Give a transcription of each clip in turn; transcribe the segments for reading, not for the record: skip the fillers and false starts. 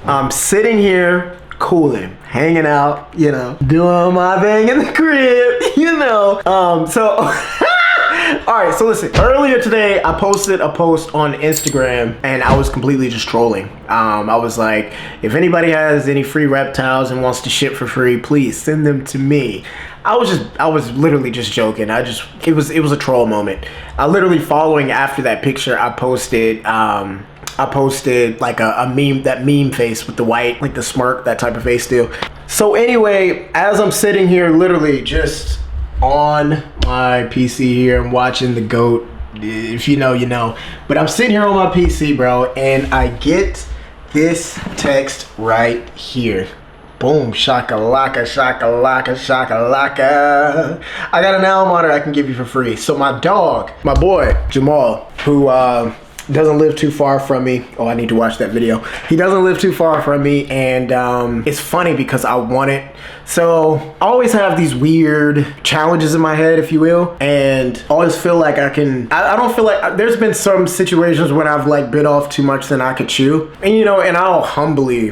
I'm sitting here cooling, hanging out, you know, doing my thing in the crib, you know. All right, so listen, earlier today I posted a post on Instagram and I was completely just trolling. I was like, if anybody has any free reptiles and wants to ship for free, please send them to me. I was literally just joking. It was a troll moment. Literally following after that picture, I posted like a meme, that meme face with the white, like the smirk, that type of face still. So anyway, as I'm sitting here literally just on my PC here, I'm watching the GOAT. If you know, you know. But I'm sitting here on my PC, bro, and I get this text right here. Boom, shakalaka, shakalaka, shakalaka. I got a NILE monitor I can give you for free. So my dog, my boy, Jamal, who doesn't live too far from me. Oh, I need to watch that video. He doesn't live too far from me, and it's funny because I want it. So I always have these weird challenges in my head, if you will, and I always feel like I don't feel like, there's been some situations when I've like bit off too much than I could chew, and you know, and I'll humbly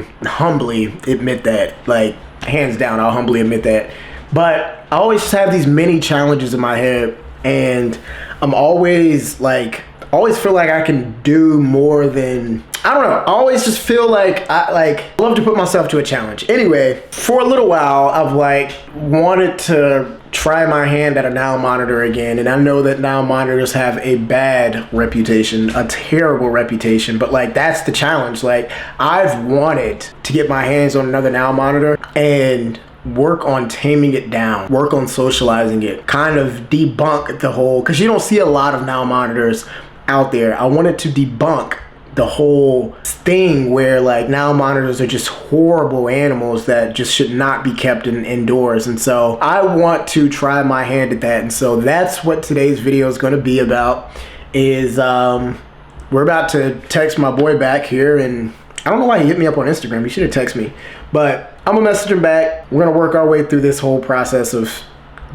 admit that, like hands down, I'll humbly admit that. But I always have these mini challenges in my head, and I'm always like, I always feel like I can do more than, I don't know. I always just feel like I love to put myself to a challenge. Anyway, for a little while, I've like wanted to try my hand at a NILE monitor again. And I know that NILE monitors have a bad reputation, a terrible reputation, but like that's the challenge. Like I've wanted to get my hands on another NILE monitor and work on taming it down, work on socializing it, kind of debunk the whole, because you don't see a lot of NILE monitors out there. I wanted to debunk the whole thing where like NILE monitors are just horrible animals that just should not be kept indoors. And so I want to try my hand at that. And so that's what today's video is going to be about. Is we're about to text my boy back here, and I don't know why he hit me up on Instagram. He should have texted me, but I'm gonna message him back. We're gonna work our way through this whole process of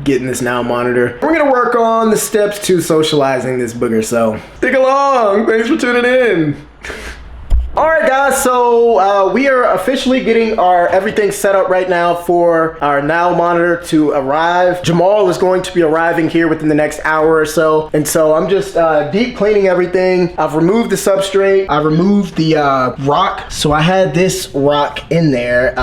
getting this NILE monitor. We're gonna work on the steps to socializing this booger, so stick along. Thanks for tuning in. All right, guys, so we are officially getting our everything set up right now for our NILE monitor to arrive. Jamal is going to be arriving here within the next hour or so, and so I'm just deep cleaning everything. I've removed the substrate. I removed the rock. So I had this rock in there,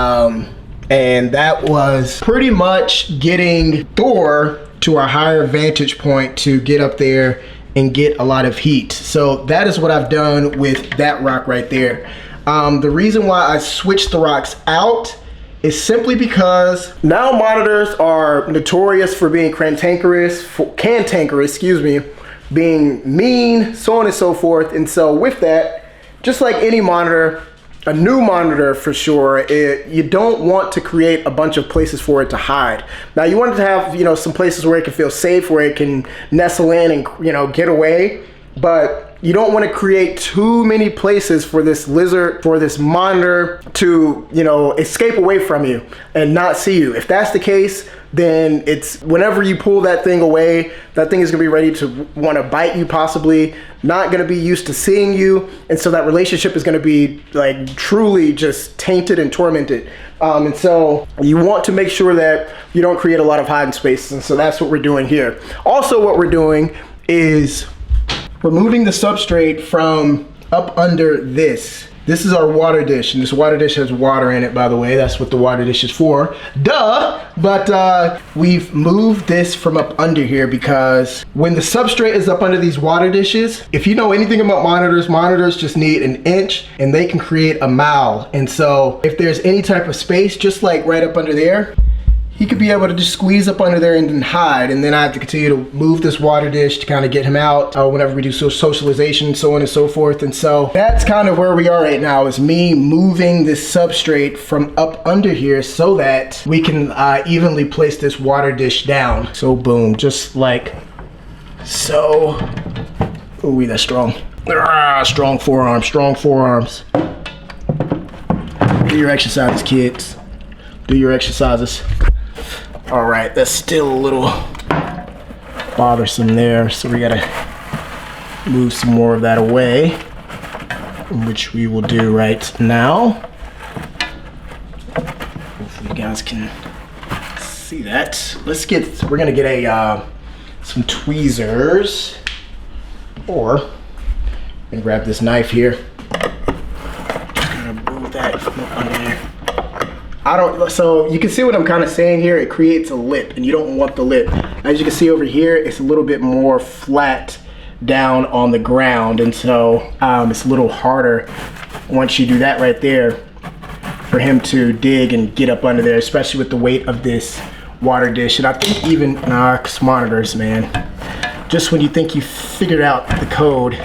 and that was pretty much getting Thor to our higher vantage point to get up there and get a lot of heat. So that is what I've done with that rock right there. The reason why I switched the rocks out is simply because NILE monitors are notorious for being cantankerous, being mean, so on and so forth. And so with that, just like any monitor, a new monitor for sure, you don't want to create a bunch of places for it to hide. Now you want it to have, you know, some places where it can feel safe, where it can nestle in and, you know, get away, but you don't want to create too many places for this monitor to, you know, escape away from you and not see you. If that's the case, then it's whenever you pull that thing away, that thing is gonna be ready to want to bite you, possibly not gonna be used to seeing you, and so that relationship is gonna be like truly just tainted and tormented. And so you want to make sure that you don't create a lot of hiding spaces, and so that's what we're doing here. Also, what we're doing is removing the substrate from up under this. This is our water dish, and this water dish has water in it, by the way. That's what the water dish is for. Duh! But we've moved this from up under here because when the substrate is up under these water dishes, if you know anything about monitors, monitors just need an inch and they can create a mile. And so if there's any type of space, just like right up under there, he could be able to just squeeze up under there and then hide, and then I have to continue to move this water dish to kind of get him out whenever we do socialization, so on and so forth. And so that's kind of where we are right now, is me moving this substrate from up under here so that we can evenly place this water dish down. So boom, just like so. Ooh, that's strong. Strong forearms, strong forearms. Do your exercises, kids. Do your exercises. All right, that's still a little bothersome there, so we gotta move some more of that away, which we will do right now. you guys can see that. We're gonna get a some tweezers, or I'm gonna grab this knife here. Just gonna move that from up under there. So you can see what I'm kind of saying here. It creates a lip, and you don't want the lip. As you can see over here, it's a little bit more flat down on the ground, and so it's a little harder once you do that right there for him to dig and get up under there, especially with the weight of this water dish. And I think even monitors, man, just when you think you figured out the code,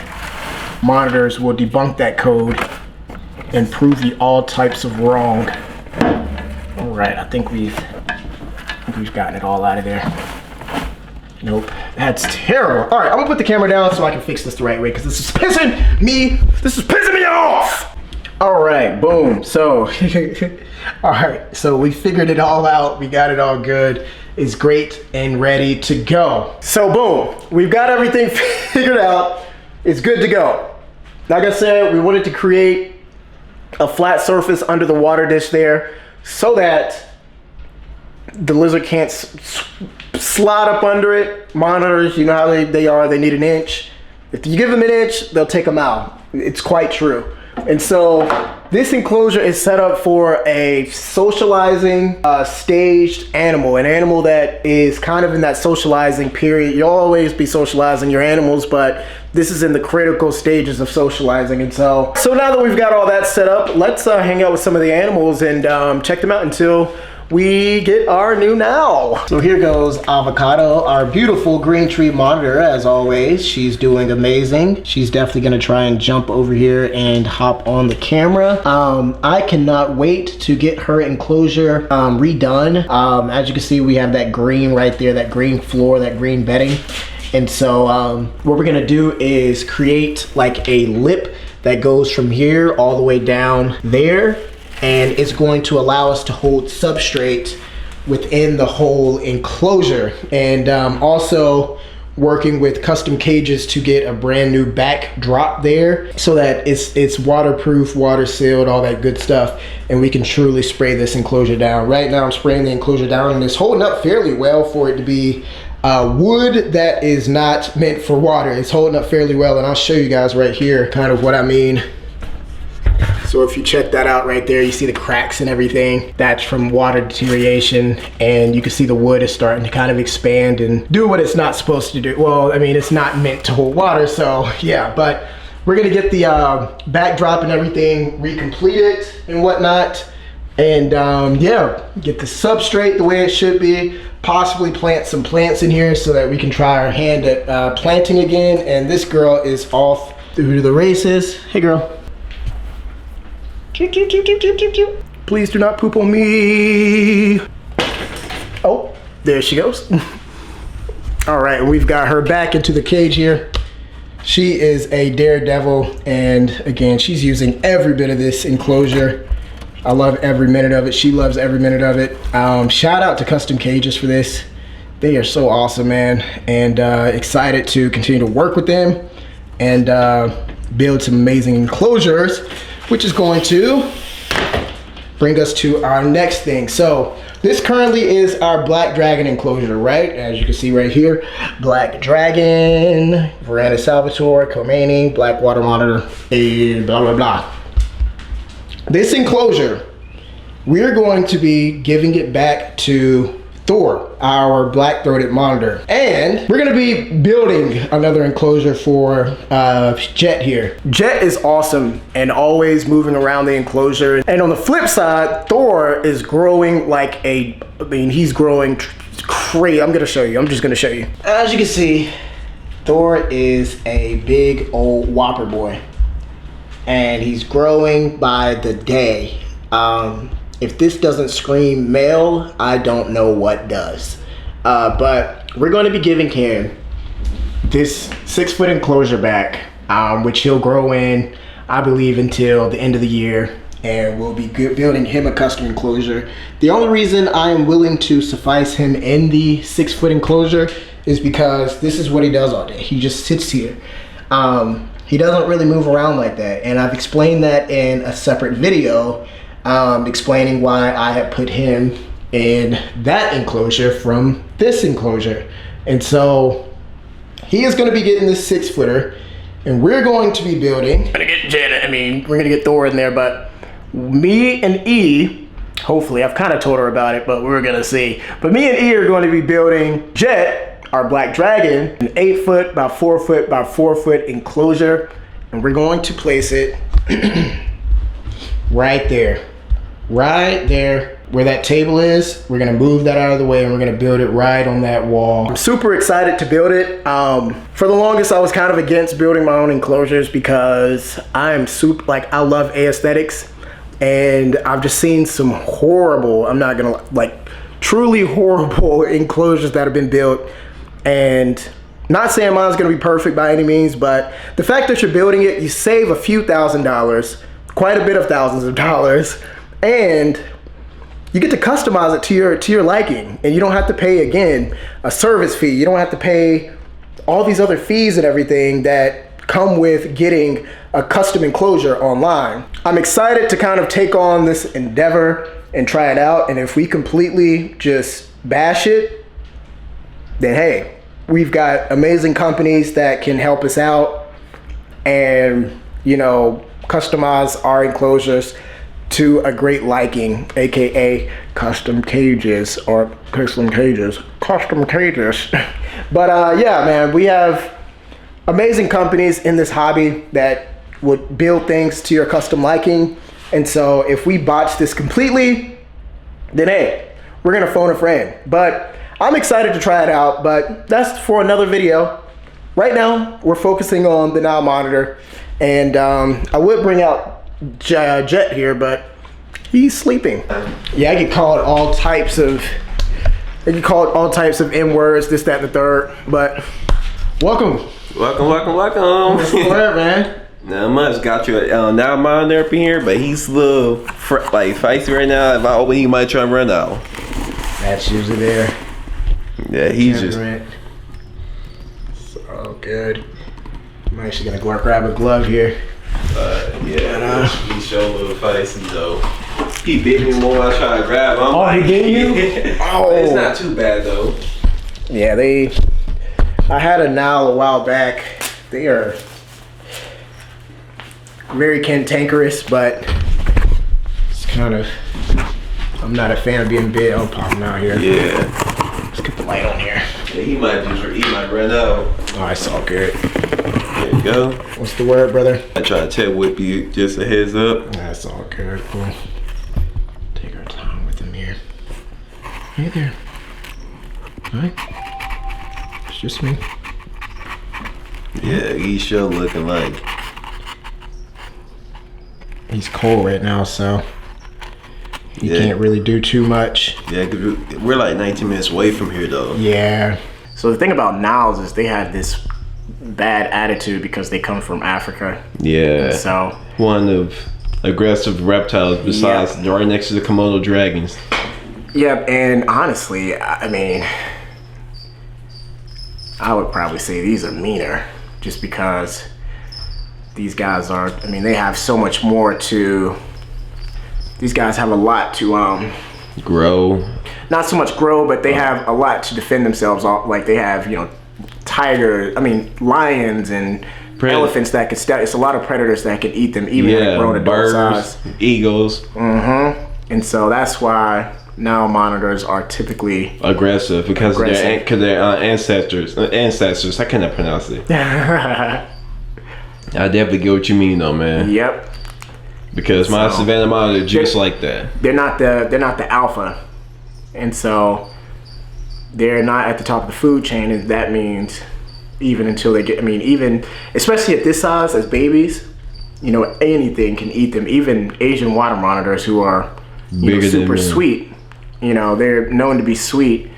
monitors will debunk that code and prove you all types of wrong. All right, I think we've gotten it all out of there. Nope, that's terrible. All right, I'm gonna put the camera down so I can fix this the right way, because this is pissing me off. All right, boom. So, all right, so we figured it all out. We got it all good. It's great and ready to go. So boom, we've got everything figured out. It's good to go. Like I said, we wanted to create a flat surface under the water dish there so that the lizard can't slide up under it. Monitors, you know how they are, they need an inch. If you give them an inch, they'll take a mile. It's quite true. And so this enclosure is set up for a socializing staged animal, an animal that is kind of in that socializing period. You'll always be socializing your animals, but this is in the critical stages of socializing. And so now that we've got all that set up, let's hang out with some of the animals and check them out until we get our new NILE. So here goes Avocado, our beautiful green tree monitor. As always, she's doing amazing. She's definitely gonna try and jump over here and hop on the camera. I cannot wait to get her enclosure redone. As you can see, we have that green right there, that green floor, that green bedding. And so what we're gonna do is create like a lip that goes from here all the way down there, and it's going to allow us to hold substrate within the whole enclosure. And also working with custom cages to get a brand new backdrop there so that it's waterproof, water sealed, all that good stuff, and we can truly spray this enclosure down. Right now I'm spraying the enclosure down, and it's holding up fairly well for it to be wood that is not meant for water. It's holding up fairly well, and I'll show you guys right here kind of what I mean. So if you check that out right there, you see the cracks and everything. That's from water deterioration, and you can see the wood is starting to kind of expand and do what it's not supposed to do. Well, I mean, it's not meant to hold water, so yeah, but we're gonna get the backdrop and everything recompleted and whatnot, and yeah, get the substrate the way it should be, possibly plant some plants in here so that we can try our hand at planting again. And this girl is off through the races. Hey girl. Please do not poop on me. Oh, there she goes. All right, we've got her back into the cage here. She is a daredevil, and again, she's using every bit of this enclosure. I love every minute of it. She loves every minute of it. Shout out to Custom Cages for this. They are so awesome, man, and excited to continue to work with them and build some amazing enclosures, which is going to bring us to our next thing. So this currently is our black dragon enclosure, right? As you can see right here, black dragon, Veranda Salvatore, Khomeini, black water monitor, and blah, blah, blah. This enclosure, we're going to be giving it back to Thor, our black-throated monitor. And we're gonna be building another enclosure for Jet here. Jet is awesome and always moving around the enclosure. And on the flip side, Thor is growing like he's growing crazy. I'm gonna show you, I'm just gonna show you. As you can see, Thor is a big old whopper boy. And he's growing by the day. If this doesn't scream male, I don't know what does. But we're going to be giving him this 6-foot enclosure back, which he'll grow in, I believe, until the end of the year. And we'll be building him a custom enclosure. The only reason I am willing to suffice him in the 6-foot enclosure is because this is what he does all day. He just sits here. He doesn't really move around like that. And I've explained that in a separate video, explaining why I have put him in that enclosure from this enclosure. And so he is going to be getting this 6-footer, and we're going to be building. We're gonna get Thor in there, but me and E, hopefully, I've kind of told her about it, but we're gonna see. But me and E are going to be building Jet, our black dragon, an 8-foot by 4-foot by 4-foot enclosure, and we're going to place it right there where that table is. We're gonna move that out of the way, and we're gonna build it right on that wall. I'm super excited to build it. For the longest, I was kind of against building my own enclosures because I love aesthetics, and I've just seen some horrible, I'm not gonna truly horrible enclosures that have been built. And not saying mine's gonna be perfect by any means, but the fact that you're building it, you save a few $1,000s, quite a bit of thousands of dollars, and you get to customize it to your liking, and you don't have to pay, again, a service fee. You don't have to pay all these other fees and everything that come with getting a custom enclosure online. I'm excited to kind of take on this endeavor and try it out, and if we completely just bash it, then hey, we've got amazing companies that can help us out and, you know, customize our enclosures to a great liking, aka custom cages. But yeah, man, we have amazing companies in this hobby that would build things to your custom liking. And so if we botch this completely, then hey, we're gonna phone a friend. But I'm excited to try it out, but that's for another video. Right now, we're focusing on the NILE monitor, and I would bring out Jet here, but he's sleeping. Yeah, I get called all types of N words, this, that, and the third. But welcome. Welcome. What's the word, man? Not much. Got you NILE monitor up in here, but he's a little feisty right now. If I open, he might try and run out. That's usually there. Yeah, he's just so good. I'm actually gonna go grab a glove here. He's showing a little feisty though. He bit me more when I try to grab him. He bit you? Oh, it's not too bad though. Yeah, I had a NILE a while back. They are very cantankerous, but it's kind of, I'm not a fan of being bit. I'll pop him out here. Yeah. Let's get the light on here. Yeah, he might run out. Oh, it's all good. There you go. What's the word, brother? I try to tail whip you, just a heads up. That's all good. Cool. Take our time with him here. Hey there. Hi. It's just me. Yeah, he's sure looking like. He's cold right now, so you can't really do too much. Yeah, we're like 19 minutes away from here though. Yeah. So the thing about NILEs is they have this bad attitude because they come from Africa. Yeah. So one of aggressive reptiles besides right next to the Komodo dragons. Yep, and honestly, I mean, I would probably say these are meaner just because these guys are, I mean, they have so much more to, these guys have a lot to grow. Not so much grow, but they have a lot to defend themselves. Like they have, you know, lions and elephants that could it's a lot of predators that could eat them even at grown adult size. Eagles. And so that's why NILE monitors are typically aggressive because their ancestors. I cannot pronounce it. I definitely get what you mean though, man. Yep. Because my Savannah monitor just like that. They're not the alpha, and so they're not at the top of the food chain, and that means even until they get, I mean, even especially at this size as babies, you know, anything can eat them. Even Asian water monitors who are super sweet, you know, they're known to be sweet.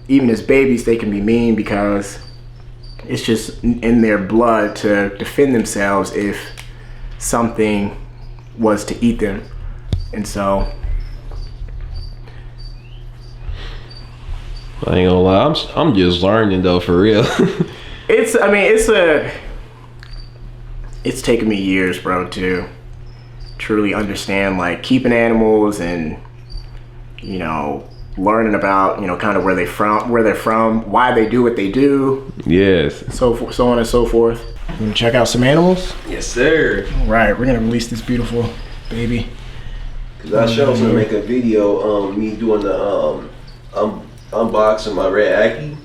Even as babies, they can be mean because it's just in their blood to defend themselves if something was to eat them. And so I ain't gonna lie, I'm just learning though, for real. It's taken me years, bro, to truly understand like keeping animals and, you know, learning about, you know, kind of where they're from, why they do what they do. Yes. So on and so forth. You gonna check out some animals? Yes, sir. All right, we're gonna release this beautiful baby. Cause I sure was gonna make a video, me doing the unboxing my red Aki.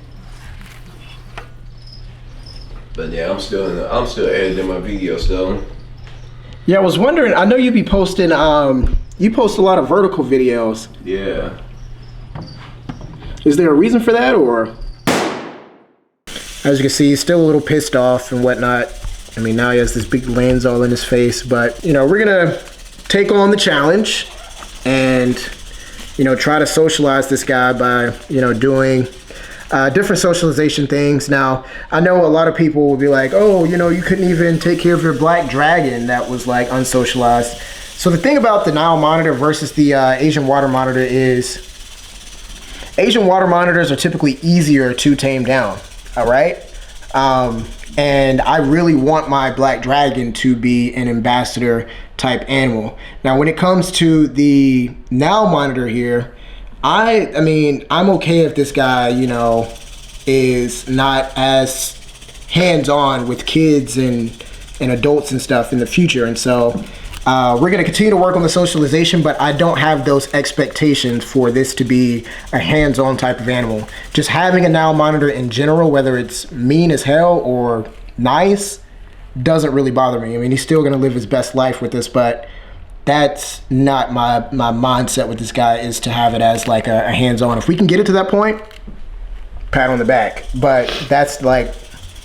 But yeah, I'm still editing my videos though. Yeah, I was wondering. I know you be posting. You post a lot of vertical videos. Yeah. Is there a reason for that, or? As you can see, he's still a little pissed off and whatnot. I mean, now he has this big lens all in his face. But you know, we're gonna take on the challenge and, you know, try to socialize this guy by, you know, doing different socialization things. Now, I know a lot of people will be like, oh, you know, you couldn't even take care of your black dragon that was like unsocialized. So the thing about the Nile monitor versus the Asian water monitor is Asian water monitors are typically easier to tame down, all right? And I really want my black dragon to be an ambassador type animal. Now, when it comes to the Nile monitor here, I mean, I'm okay if this guy, you know, is not as hands-on with kids and adults and stuff in the future. And so we're going to continue to work on the socialization, but I don't have those expectations for this to be a hands-on type of animal. Just having a Nile monitor in general, whether it's mean as hell or nice, doesn't really bother me. I mean, he's still going to live his best life with this, but that's not my mindset with this guy, is to have it as like a hands-on. If we can get it to that point, pat on the back. But that's like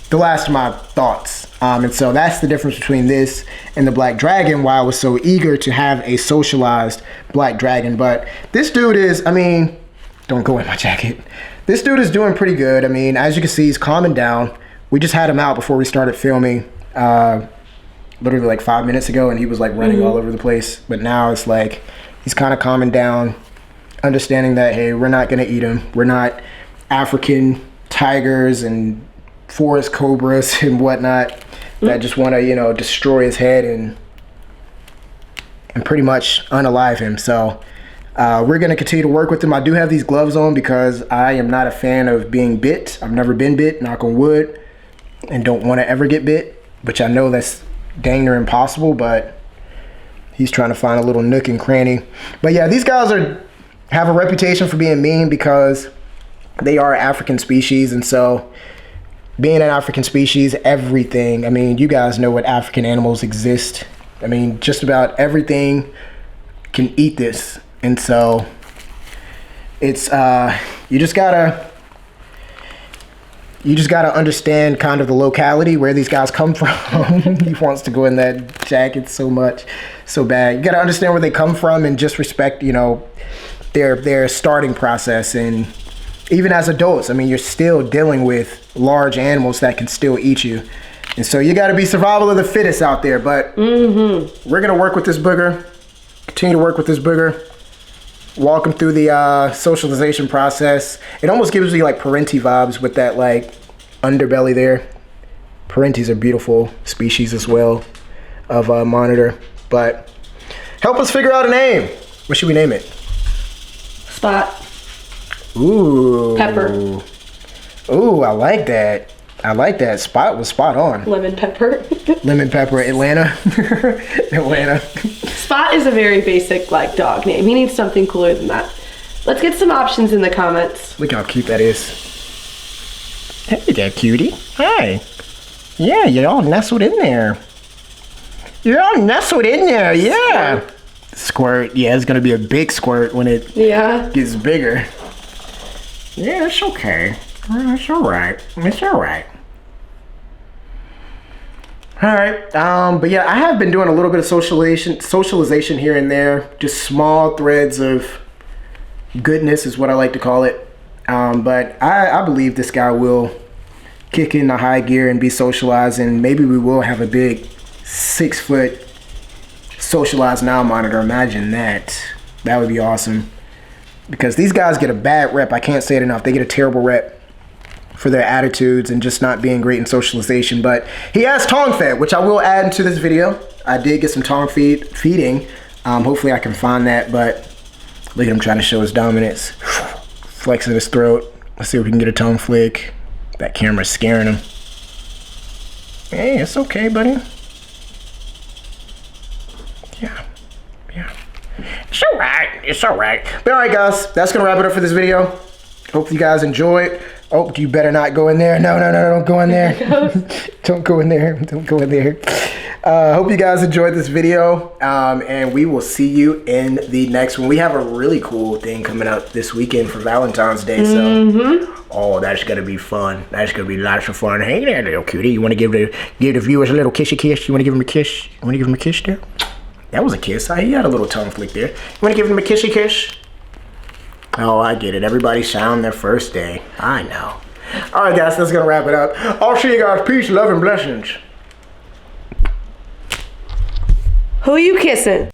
the last of my thoughts. And so that's the difference between this and the black dragon, why I was so eager to have a socialized black dragon. But this dude is, I mean, don't go in my jacket. This dude is doing pretty good. I mean, as you can see, he's calming down. We just had him out before we started filming, literally like 5 minutes ago, and he was like running all over the place. But now it's like he's kind of calming down, understanding that, hey, we're not gonna eat him. We're not African tigers and forest cobras and whatnot that just want to, you know, destroy his head and pretty much unalive him. So we're gonna continue to work with him. I do have these gloves on because I am not a fan of being bit. I've never been bit, knock on wood, and don't want to ever get bit, which I know that's dang near impossible, but he's trying to find a little nook and cranny. But yeah, these guys have a reputation for being mean because they are African species. And so being an African species, everything, I mean, you guys know what African animals exist. I mean, just about everything can eat this. And so it's you just gotta understand kind of the locality where these guys come from. He wants to go in that jacket so much, so bad. You gotta understand where they come from and just respect, you know, their starting process. And even as adults, I mean, you're still dealing with large animals that can still eat you. And so you gotta be survival of the fittest out there. But we're gonna work with this booger, continue to work with this booger, walk him through the socialization process. It almost gives me like Parenti vibes with that like underbelly there. Parentis are beautiful species as well of monitor. But help us figure out a name. What should we name it? Spot. Ooh. Pepper. Ooh, I like that. I like that. Spot was spot on. Lemon pepper. Lemon pepper, Atlanta. Atlanta. Spot is a very basic like dog name. He needs something cooler than that. Let's get some options in the comments. Look how cute that is. Hey there, cutie. Hi. Yeah, you're all nestled in there. You're all nestled in there, yeah. Squirt. Yeah, it's gonna be a big squirt when it gets bigger. Yeah, it's okay. It's all right. It's all right. All right. But yeah, I have been doing a little bit of socialization here and there. Just small threads of goodness is what I like to call it. But I believe this guy will kick in the high gear and be socialized, and maybe we will have a big 6 foot socialized Nile monitor. Imagine that. That would be awesome. Because these guys get a bad rep. I can't say it enough. They get a terrible rep for their attitudes and just not being great in socialization. But he has tongue fed, which I will add into this video. I did get some tongue feeding. Hopefully I can find that, but look at him trying to show his dominance. flexing his throat. Let's see if we can get a tongue flick. That camera's scaring him. Hey, it's okay, buddy. Yeah. It's all right. But all right, guys, that's gonna wrap it up for this video. Hope you guys enjoyed. Oh, you better not go in there. No, don't go in there. Don't go in there. Hope you guys enjoyed this video, and we will see you in the next one. We have a really cool thing coming up this weekend for Valentine's Day, so oh, that's gonna be fun. That's gonna be lots of fun. Hey there, little cutie. You want to give the viewers a little kissy kiss? You want to give them a kiss? You want to give them a kiss there? That was a kiss. He had a little tongue flick there. You want to give them a kissy kiss? Oh, I get it. Everybody sound their first day. I know. All right, guys, that's gonna wrap it up. I'll see you guys. Peace, love, and blessings. Who you kissing?